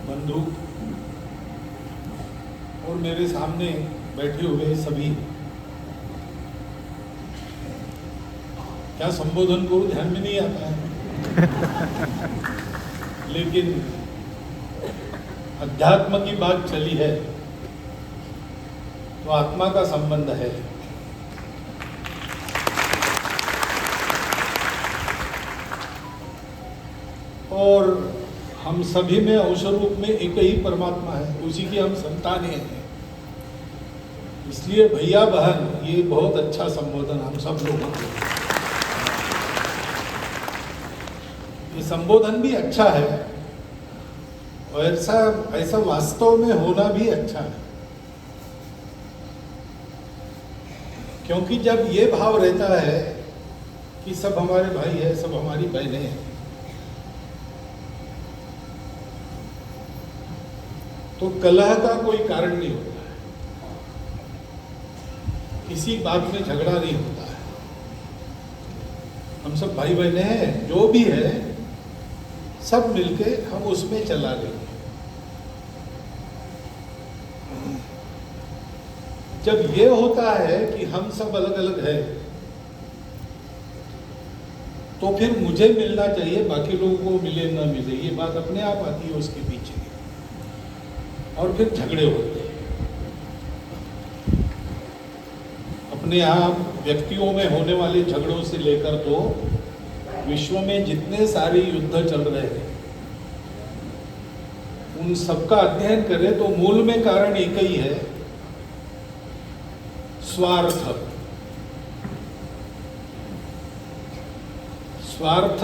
बंधु और मेरे सामने बैठे हुए सभी, क्या संबोधन को ध्यान में नहीं आता है। लेकिन अध्यात्म की बात चली है तो आत्मा का संबंध है। और हम सभी में अवसर रूप में एक ही परमात्मा है, उसी की हम संतानें हैं। इसलिए भैया बहन ये बहुत अच्छा संबोधन हम सब लोगों को, ये संबोधन भी अच्छा है और ऐसा वास्तव में होना भी अच्छा है। क्योंकि जब ये भाव रहता है कि सब हमारे भाई है, सब हमारी बहनें हैं, तो कलह का कोई कारण नहीं होता है, किसी बात में झगड़ा नहीं होता है। हम सब भाई बहनें हैं, जो भी है सब मिलके हम उसमें चला लेंगे। जब ये होता है कि हम सब अलग अलग है, तो फिर मुझे मिलना चाहिए, बाकी लोगों को मिले ना मिले, ये बात अपने आप आती है उसके पीछे, और फिर झगड़े होते हैं। अपने आप व्यक्तियों में होने वाले झगड़ों से लेकर तो विश्व में जितने सारे युद्ध चल रहे हैं, उन सबका अध्ययन करें तो मूल में कारण एक ही है, स्वार्थ। स्वार्थ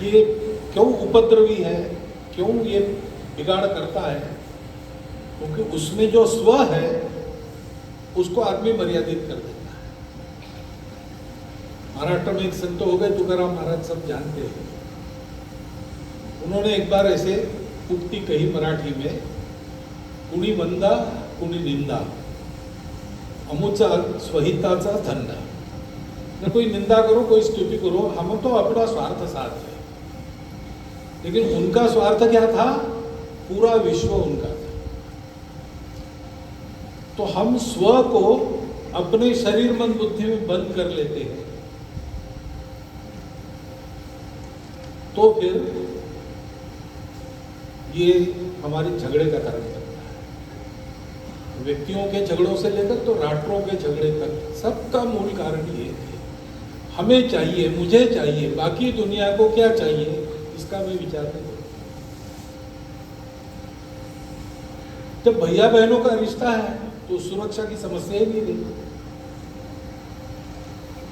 ये क्यों उपद्रवी है, क्यों ये बिगाड़ करता है? क्योंकि उसमें जो स्व है उसको आदमी मर्यादित कर देता है। महाराष्ट्र में एक संत हो गए, तुकाराम महाराज, सब जानते हैं। उन्होंने एक बार ऐसे उक्ति कही मराठी में, कुणी वंदा कुणी निंदा, अमुचा स्वहिताचा धंदा। न कोई निंदा करो, कोई स्तुति करो, हम तो अपना स्वार्थ साथ है। लेकिन उनका स्वार्थ क्या था? पूरा विश्व उनका था। तो हम स्व को अपने शरीर मन बुद्धि में बंद कर लेते हैं, तो फिर ये हमारे झगड़े का कारण बनता है। व्यक्तियों के झगड़ों से लेकर तो राष्ट्रों के झगड़े तक सबका मूल कारण ये है, हमें चाहिए, मुझे चाहिए, बाकी दुनिया को क्या चाहिए इसका मैं विचार नहीं करता। जब भैया बहनों का रिश्ता है तो सुरक्षा की समस्या ही नहीं रही,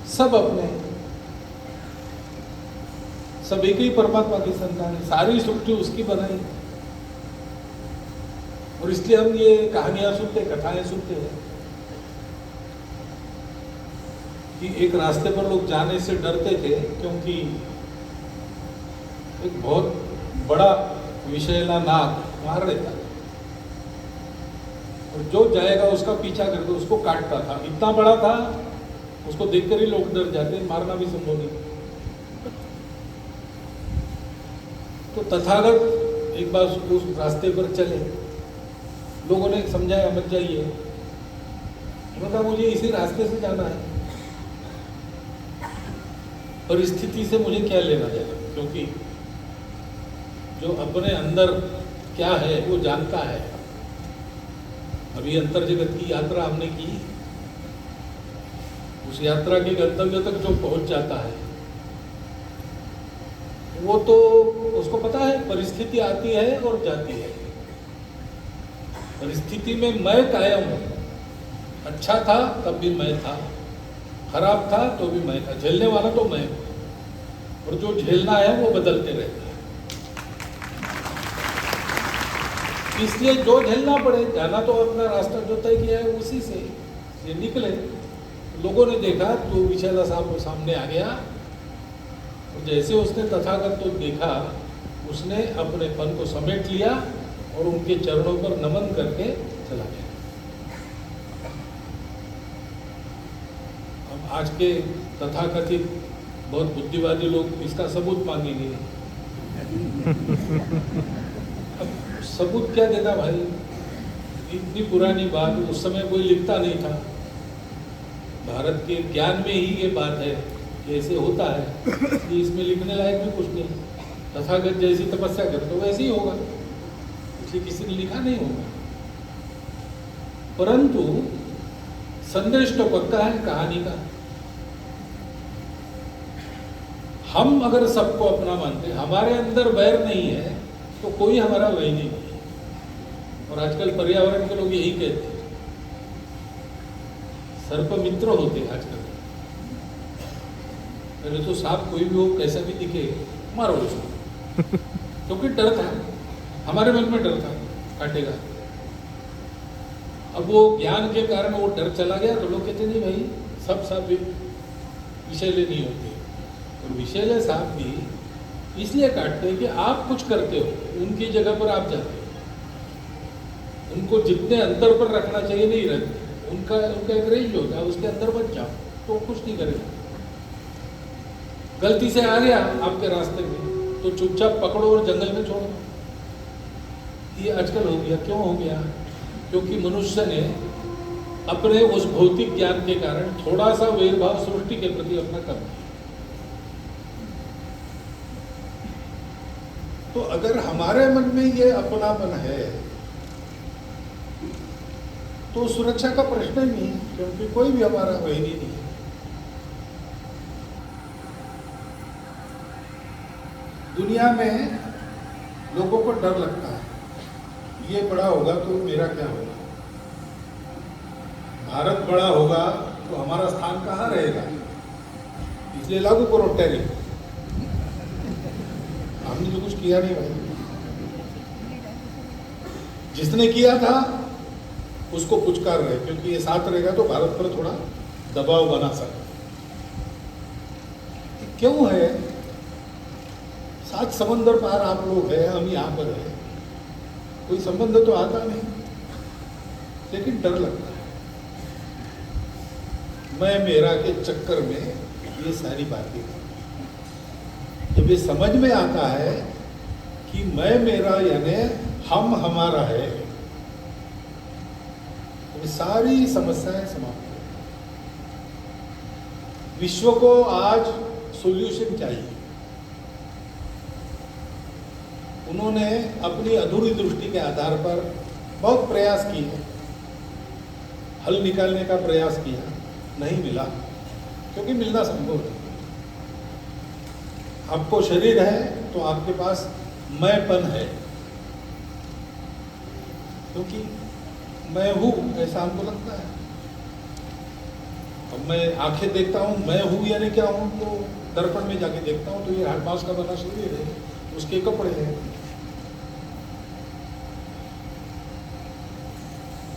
सब अपने, सब एक ही परमात्मा की संतान है, सारी सृष्टि उसकी बनाई। और इसलिए हम ये कहानियां सुनते, कथाएं सुनते हैं कि एक रास्ते पर लोग जाने से डरते थे, क्योंकि एक बहुत बड़ा विषैला नाग वहां रहता था, और जो जाएगा उसका पीछा करके उसको काटता था। इतना बड़ा था, उसको देखकर ही लोग डर जाते, मारना भी संभव नहीं। तो तथागत एक बार उस रास्ते पर चले, लोगों ने समझाया मत जाइए। उन्होंने कहा मुझे इसी रास्ते से जाना है, परिस्थिति से मुझे क्या लेना देना, क्योंकि जो अपने अंदर क्या है वो जानता है। अभी अंतर जगत की यात्रा हमने की, उस यात्रा के गंतव्य तक जो पहुंच जाता है वो तो उसको पता है, परिस्थिति आती है और जाती है। परिस्थिति में मैं कायम हूं, अच्छा था तब भी मैं था, खराब था तो भी मैं था, झेलने वाला तो मैं हूं, और जो झेलना है वो बदलते रहता है। इसलिए जो झेलना पड़े, जाना तो अपना रास्ता जो तय किया है उसी से निकले। लोगों ने देखा तो विशाला साहब सामने आ गया, और जैसे उसने तथागत को देखा, उसने अपने पन को समेट लिया और उनके चरणों पर नमन करके चला गया। अब आज के तथाकथित बहुत बुद्धिवादी लोग इसका सबूत मांगेंगे अब सबूत क्या देना भाई, इतनी पुरानी बात, उस समय कोई लिखता नहीं था। भारत के ज्ञान में ही ये बात है कि ऐसे होता है, कि इसमें लिखने लायक भी कुछ नहीं। तथागत जैसी तपस्या करे तो वैसे ही होगा, इसलिए किसी ने लिखा नहीं होगा। परंतु संदेश तो पक्का है कहानी का। हम अगर सबको अपना मानते, हमारे अंदर वैर नहीं है तो कोई हमारा वैर नहीं है। और आजकल पर्यावरण के लोग यही कहते हैं, सर्प मित्र होते हैं आजकल। पहले तो सांप कोई भी हो, कैसा भी दिखे, मारो उसको, क्योंकि डर था, हमारे मन में डर था काटेगा। अब वो ज्ञान के कारण वो डर चला गया तो लोग कहते नहीं भाई सब सांप विषैले नहीं होते। और विषैले सांप भी इसलिए काटते हैं कि आप कुछ करते हो, उनकी जगह पर आप जाते हो, उनको जितने अंतर पर रखना चाहिए नहीं रखते। उनका एक रेंज होता है, उसके अंदर बच जाओ तो कुछ नहीं करेगा। गलती से आ गया आपके रास्ते में तो चुपचाप पकड़ो और जंगल में छोड़ो। ये आजकल हो गया। क्यों हो गया? क्योंकि मनुष्य ने अपने उस भौतिक ज्ञान के कारण थोड़ा सा वैरभाव सृष्टि के प्रति अपना कर दिया। तो अगर हमारे मन में ये अपनापन है तो सुरक्षा का प्रश्न ही नहीं, क्योंकि कोई भी हमारा वही नहीं है। दुनिया में लोगों को डर लगता है, ये बड़ा होगा तो मेरा क्या होगा, भारत बड़ा होगा तो हमारा स्थान कहाँ रहेगा, इसलिए लागू करो टैरिफ। हमने तो कुछ किया नहीं भाई, जिसने किया था उसको पुचकार रहे, क्योंकि ये साथ रहेगा तो भारत पर थोड़ा दबाव बना सकता। क्यों है? 7 समंदर पार आप लोग हैं, हम यहाँ पर हैं, कोई संबंध तो आता नहीं, लेकिन डर लगता है। मैं मेरा के चक्कर में ये सारी बातें, जब ये समझ में आता है कि मैं मेरा यानी हम हमारा है, तो ये सारी समस्याएं समाप्त हो। विश्व को आज सॉल्यूशन चाहिए। उन्होंने अपनी अधूरी दृष्टि के आधार पर बहुत प्रयास किए, हल निकालने का प्रयास किया, नहीं मिला, क्योंकि मिलना संभव है। आपको शरीर है तो आपके पास मैंपन है, क्योंकि मैं हूं ऐसा हमको लगता है। अब मैं आंखें देखता हूं, मैं हूं यानी क्या हूं, तो दर्पण में जाके देखता हूं तो ये हाथ मांस का बना शरीर है, उसके कपड़े हैं,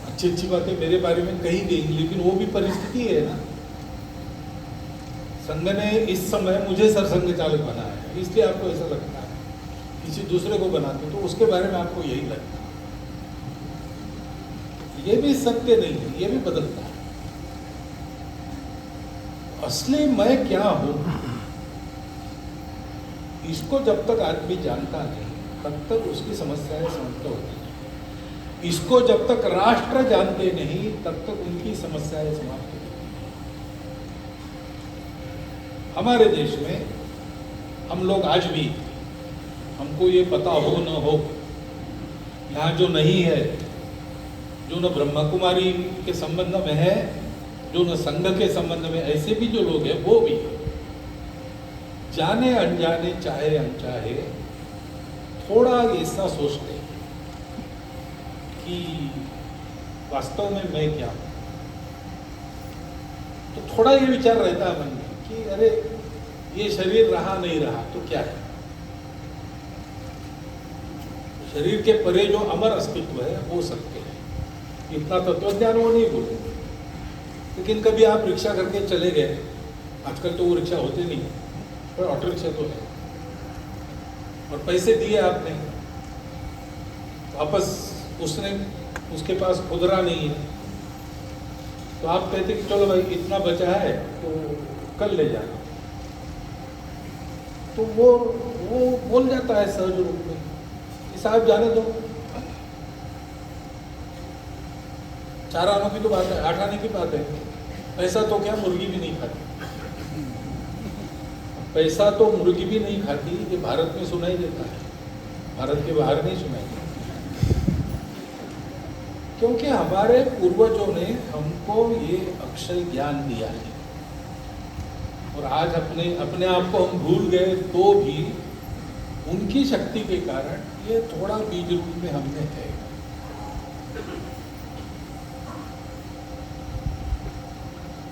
अच्छी अच्छी बातें मेरे बारे में कही गई, लेकिन वो भी परिस्थिति है ना। संघ ने इस समय मुझे सरसंघ चालक बनाया है, इसलिए आपको ऐसा लगता है। किसी दूसरे को बनाते तो उसके बारे में आपको यही लगता है। ये भी सत्य नहीं है, ये भी बदलता है। असली मैं क्या हूं, इसको जब तक आदमी जानता नहीं तब तक उसकी समस्याएं समाप्त होती हैं। इसको जब तक राष्ट्र जानते नहीं तब तक उनकी समस्याएं समाप्त होती हैं। हमारे देश में हम लोग आज भी, हमको ये पता हो न हो, यहाँ जो नहीं है, जो न ब्रह्मा कुमारी के संबंध में है, जो न संघ के संबंध में, ऐसे भी जो लोग हैं वो भी जाने अनजाने चाहे अनचाहे थोड़ा ऐसा सोचते हैं कि वास्तव में मैं क्या हूं। तो थोड़ा ये विचार रहता है मन में कि अरे ये शरीर रहा नहीं रहा तो क्या है। शरीर के परे जो अमर अस्तित्व है वो सत्य है, इतना तत्वज्ञान वो नहीं बोले। लेकिन कभी आप रिक्शा करके चले गए, आजकल तो वो रिक्शा होते नहीं है, पर ऑटो रिक्शा तो है, और पैसे दिए आपने, वापस उसके पास खुदरा नहीं है, तो आप कहते कि चलो भाई इतना बचा है तो कल ले जाना। तो वो वो बोल जाता है सहज रूप में कि साहब जाने दो, 4 आनों की तो बात है, 8 आने की बात है, पैसा तो क्या मुर्गी भी नहीं खाती, पैसा तो मुर्गी भी नहीं खाती, ये भारत में सुनाई देता है, भारत के बाहर नहीं सुनाई देता। क्योंकि हमारे पूर्वजों ने हमको ये अक्षय ज्ञान दिया है, और आज अपने आप को हम भूल गए तो भी उनकी शक्ति के कारण ये थोड़ा बीज रूप में हमने है।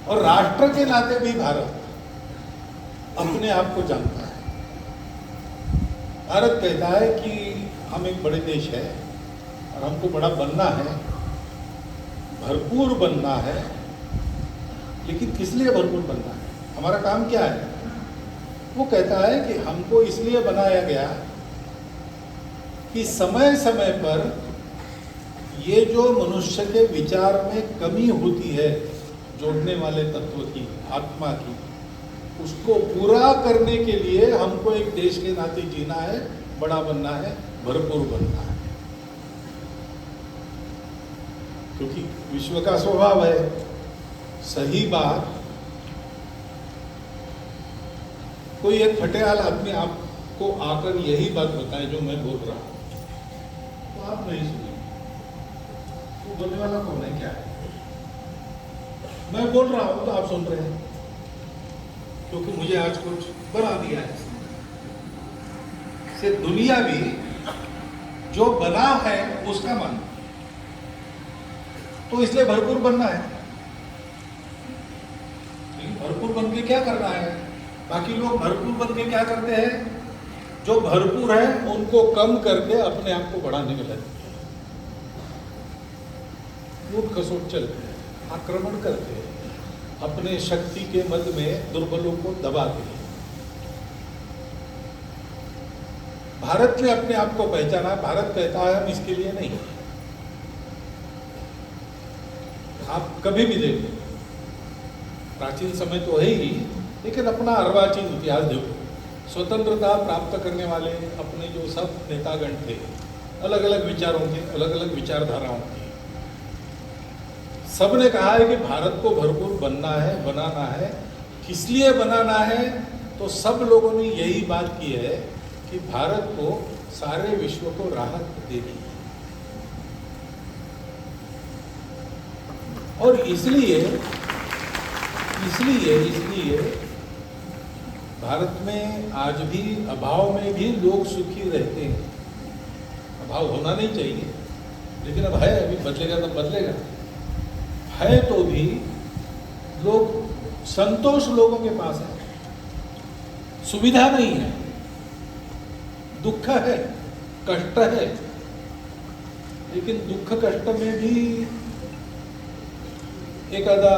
और राष्ट्र के नाते भी भारत अपने आप को जानता है। भारत कहता है कि हम एक बड़े देश है और हमको बड़ा बनना है, भरपूर बनना है, लेकिन किस लिए भरपूर बनना है, हमारा काम क्या है? वो कहता है कि हमको इसलिए बनाया गया कि समय समय पर ये जो मनुष्य के विचार में कमी होती है, जोड़ने वाले तत्व की, आत्मा की, उसको पूरा करने के लिए हमको एक देश के नाते जीना है, बड़ा बनना है, भरपूर बनना है। क्योंकि विश्व का स्वभाव है, सही बात कोई एक फटेहाल आदमी आपको आकर यही बात बताए जो मैं बोल रहा हूं, तो आप नहीं सुनिए। तो बोलने वाला कौन है, क्या है? मैं बोल रहा हूं तो आप सुन रहे हैं, क्योंकि मुझे आज कुछ बना दिया है। से दुनिया भी जो बना है उसका मन, तो इसलिए भरपूर बनना है। भरपूर बन के क्या करना है? बाकी लोग भरपूर बन के क्या करते हैं? जो भरपूर है उनको कम करके अपने आप को बढ़ाने में लगते हैं, लूट खसोट चलते हैं, आक्रमण करते हैं, अपने शक्ति के मद में दुर्बलों को दबाते हैं। भारत ने अपने आप को पहचाना, भारत कहता है हम इसके लिए नहीं। आप कभी भी देखो, प्राचीन समय तो है ही, लेकिन अपना अर्वाचीन इतिहास देखो, स्वतंत्रता प्राप्त करने वाले अपने जो सब नेतागण थे, अलग अलग विचारों के, अलग अलग विचारधाराओं के, सबने कहा है कि भारत को भरपूर बनना है, बनाना है। किस लिए बनाना है? तो सब लोगों ने यही बात की है कि भारत को सारे विश्व को राहत देनी है। और इसलिए भारत में आज भी अभाव में भी लोग सुखी रहते हैं। अभाव होना नहीं चाहिए, लेकिन अब है, अभी बदलेगा तो बदलेगा। है तो भी लोग, संतोष लोगों के पास है, सुविधा नहीं है, दुख है, कष्ट है, लेकिन दुख कष्ट में भी एक आधा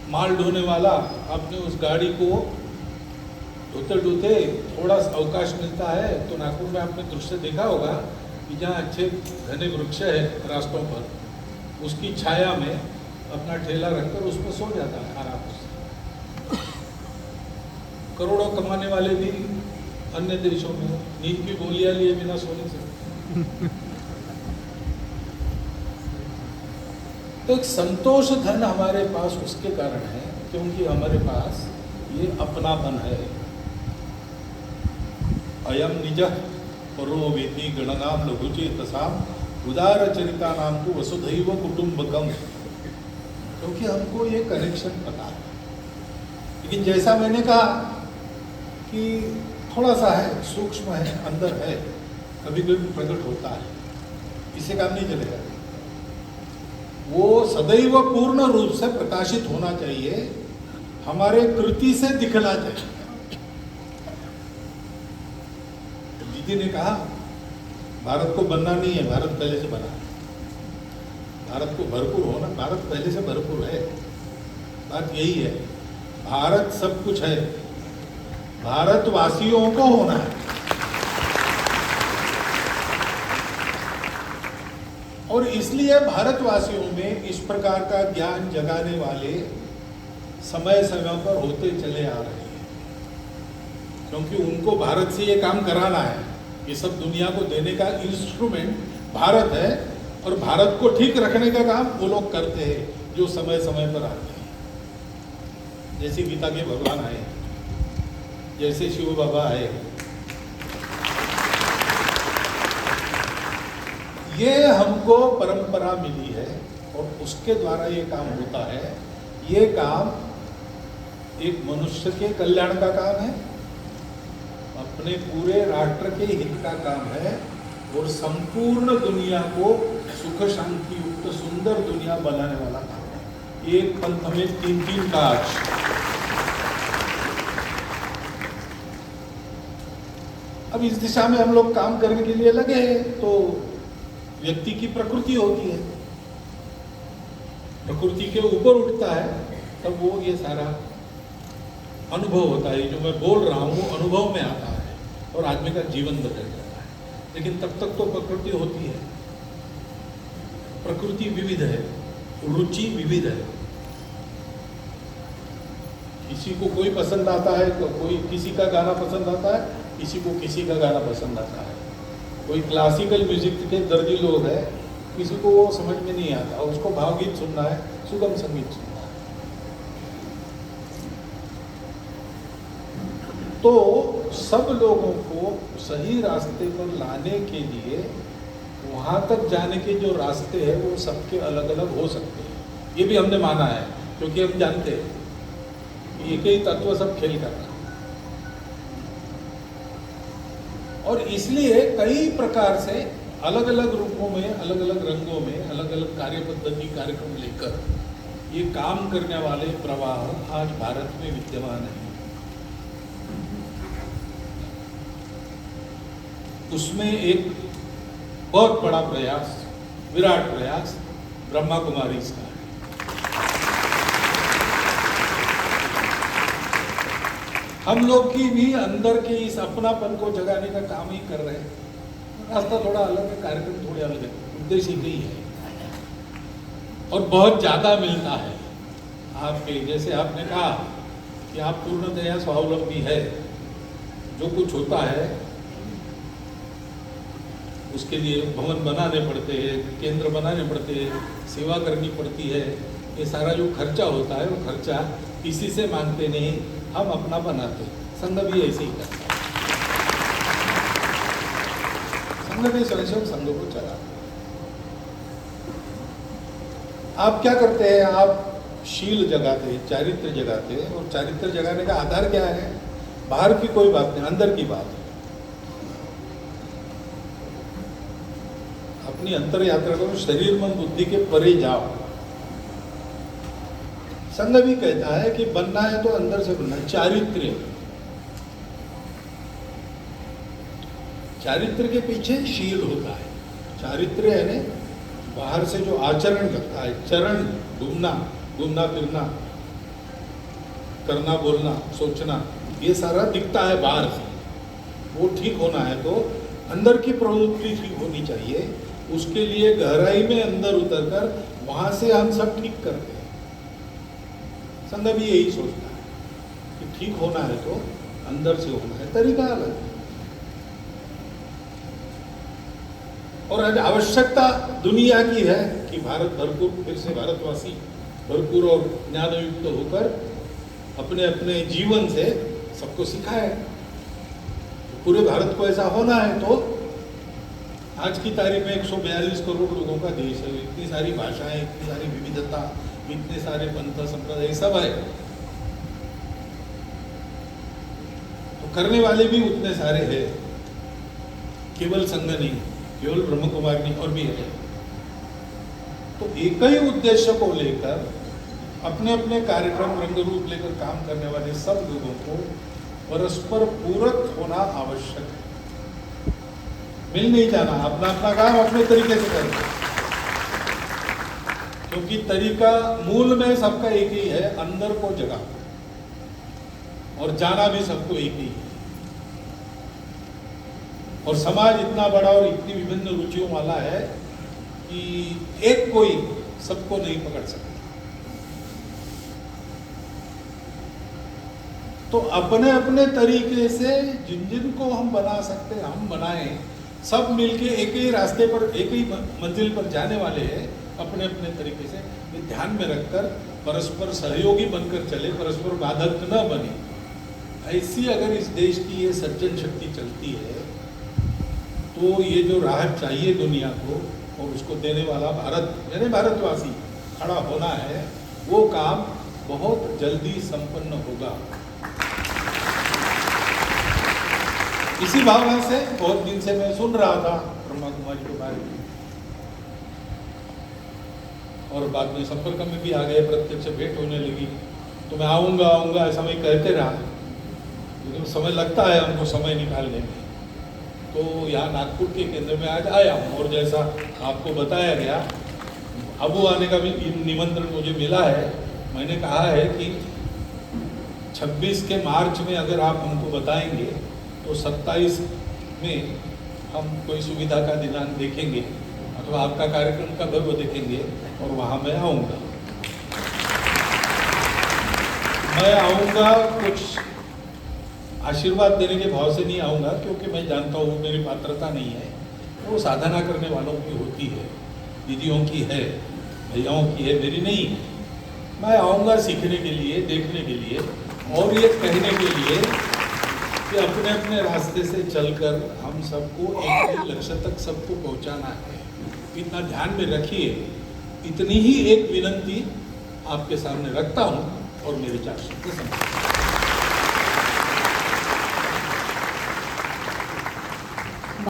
माल ढोने वाला अपने उस गाड़ी को ढोते ढोते थोड़ा अवकाश मिलता है तो नागपुर में आपने दृश्य देखा होगा कि जहाँ अच्छे घने वृक्ष है रास्तों पर, उसकी छाया में अपना ठेला रखकर उस पर सो जाता है आराम से। करोड़ों कमाने वाले भी अन्य देशों में नींद की गोलियां लिए बिना सोने से। तो एक संतोष धन हमारे पास उसके कारण है क्योंकि हमारे पास ये अपनापन है। अयम निज परो वेति गणनाम लघुचेतसाम उदार चरिता नाम तो वसुधैव कुटुंबकम, क्योंकि हमको ये कनेक्शन पता है। लेकिन जैसा मैंने कहा कि थोड़ा सा है, सूक्ष्म है, अंदर है, कभी कभी प्रकट होता है, इससे काम नहीं चलेगा। वो सदैव पूर्ण रूप से प्रकाशित होना चाहिए, हमारे कृति से दिखना चाहिए। दीदी ने कहा भारत को बनना नहीं है, भारत पहले से बना है। भारत को भरपूर होना, भारत पहले से भरपूर है। बात यही है, भारत सब कुछ है, भारतवासियों को होना है। और इसलिए भारतवासियों में इस प्रकार का ज्ञान जगाने वाले समय समय पर होते चले आ रहे हैं। क्योंकि उनको भारत से ये काम कराना है। ये सब दुनिया को देने का इंस्ट्रूमेंट भारत है, और भारत को ठीक रखने का काम वो लोग करते हैं जो समय समय पर आते हैं। जैसे गीता के भगवान आए, जैसे शिव बाबा आए, ये हमको परंपरा मिली है और उसके द्वारा ये काम होता है। ये काम एक मनुष्य के कल्याण का काम है, अपने पूरे राष्ट्र के हित का काम है, और संपूर्ण दुनिया को सुख शांति युक्त सुंदर दुनिया बनाने वाला काम है। एक पंथ में तीन तीन काज। अब इस दिशा में हम लोग काम करने के लिए लगे हैं, तो व्यक्ति की प्रकृति होती है, प्रकृति के ऊपर उठता है, तब वो ये सारा अनुभव होता है। जो मैं बोल रहा हूँ वो अनुभव में आता है और आदमी का जीवन बदल जाता है। लेकिन तब तक तो प्रकृति होती है, प्रकृति विविध है, रुचि विविध है। किसी को कोई पसंद आता है, तो कोई किसी का गाना पसंद आता है, किसी को किसी का गाना पसंद आता है। कोई क्लासिकल म्यूजिक के दर्दी लोग हैं, किसी को वो समझ में नहीं आता, उसको भावगीत सुनना है, सुगम संगीत सुनना है। तो सब लोगों को सही रास्ते पर लाने के लिए वहाँ तक जाने के जो रास्ते हैं वो सबके अलग अलग हो सकते हैं। ये भी हमने माना है, क्योंकि हम जानते हैं कि एक ही तत्व सब खेल कर रहा है, और इसलिए कई प्रकार से अलग अलग रूपों में, अलग अलग रंगों में, अलग अलग कार्य पद्धति कार्यक्रम लेकर ये काम करने वाले प्रवाह आज भारत में विद्यमान है। उसमें एक बहुत बड़ा प्रयास, विराट प्रयास ब्रह्मा कुमारी का है। हम लोग की भी अंदर के इस अपनापन को जगाने का काम ही कर रहे हैं। रास्ता थोड़ा अलग है, कार्यक्रम थोड़े अलग है, उद्देश्य ही है, और बहुत ज़्यादा मिलता है आपके। जैसे आपने कहा कि आप पूर्णतया स्वावलंबी है, जो कुछ होता है उसके लिए भवन बनाने पड़ते हैं, केंद्र बनाने पड़ते हैं, सेवा करनी पड़ती है। ये सारा जो खर्चा होता है वो खर्चा किसी से मांगते नहीं, हम अपना बनाते। संघ भी ऐसे ही करता है, संघ भी स्वयं संघ को चलाते। आप क्या करते हैं? आप शील जगाते, चारित्र जगाते, और चारित्र जगाने का आधार क्या है? बाहर की कोई बात नहीं, अंदर की बात है। अपनी अंतर यात्रा करो, शरीर मन बुद्धि के परे जाओ। संघ भी कहता है कि बनना है तो अंदर से बनना है। चारित्र, चारित्र के पीछे शील होता है। चारित्र यानी बाहर से जो आचरण करता है, चरण, घूमना फिरना, करना बोलना सोचना, ये सारा दिखता है बाहर से। वो ठीक होना है तो अंदर की प्रवृत्ति ठीक होनी चाहिए। उसके लिए गहराई में अंदर उतरकर वहां से हम सब ठीक करते हैं। संघ भी यही सोचता है कि ठीक होना है तो अंदर से होना है, तरीका अलग है। और आज आवश्यकता दुनिया की है कि भारत भरपूर, फिर से भारतवासी भरपूर और ज्ञानयुक्त होकर अपने अपने जीवन से सबको सिखाए। पूरे भारत को ऐसा होना है तो आज की तारीख में 142 करोड़ लोगों का देश है, इतनी सारी भाषाएं, इतनी सारी विविधता, इतने सारे पंथ संप्रदाय सब है, तो करने वाले भी उतने सारे हैं। केवल संघ नहीं, केवल ब्रह्म कुमार नहीं, और भी है। तो एक ही उद्देश्य को लेकर अपने अपने कार्यक्रम रंग रूप लेकर काम करने वाले सब लोगों को परस्पर पूरक होना आवश्यक है। मिल नहीं जाना, अपना अपना काम अपने तरीके से करना, क्योंकि तरीका मूल में सबका एक ही है, अंदर को जगा, और जाना भी सबको एक ही है। और समाज इतना बड़ा और इतनी विभिन्न रुचियों वाला है कि एक कोई सबको नहीं पकड़ सकता। तो अपने अपने तरीके से जिन जिन को हम बना सकते हैं हम बनाएं, सब मिलके एक ही रास्ते पर एक ही मंजिल पर जाने वाले हैं अपने अपने तरीके से। ये ध्यान में रखकर परस्पर सहयोगी बनकर चले, परस्पर बाधक न बने। ऐसी अगर इस देश की ये सज्जन शक्ति चलती है तो ये जो राहत चाहिए दुनिया को और उसको देने वाला भारत यानी भारतवासी खड़ा होना है, वो काम बहुत जल्दी संपन्न होगा। इसी भावना से बहुत दिन से मैं सुन रहा था ब्रह्मा कुमारी के बारे में और बाद में संपर्क में भी आ गए, प्रत्यक्ष भेंट होने लगी। तो मैं आऊँगा आऊँगा ऐसा मैं कहते रहा, लेकिन समय लगता है हमको समय निकालने में। तो यहाँ नागपुर के केंद्र में आज आया हूँ और जैसा आपको बताया गया, अब आने का भी निमंत्रण मुझे मिला है। मैंने कहा है कि 26 के मार्च में अगर आप हमको बताएंगे तो 27 में हम कोई सुविधा का दिनांक देखेंगे अथवा आपका कार्यक्रम का भव्य देखेंगे और वहाँ मैं आऊँगा। मैं आऊँगा कुछ आशीर्वाद देने के भाव से नहीं आऊँगा, क्योंकि मैं जानता हूँ मेरी पात्रता नहीं है, वो साधना करने वालों की होती है, दीदियों की है, भैयाओं की है, मेरी नहीं है। मैं आऊँगा सीखने के लिए, देखने के लिए और ये कहने के लिए कि अपने अपने रास्ते से चलकर हम सबको एक लक्ष्य तक सबको पहुंचाना है। इतना ध्यान में रखिए। इतनी ही एक विनती आपके सामने रखता हूं और मेरे 4 शब्द समझ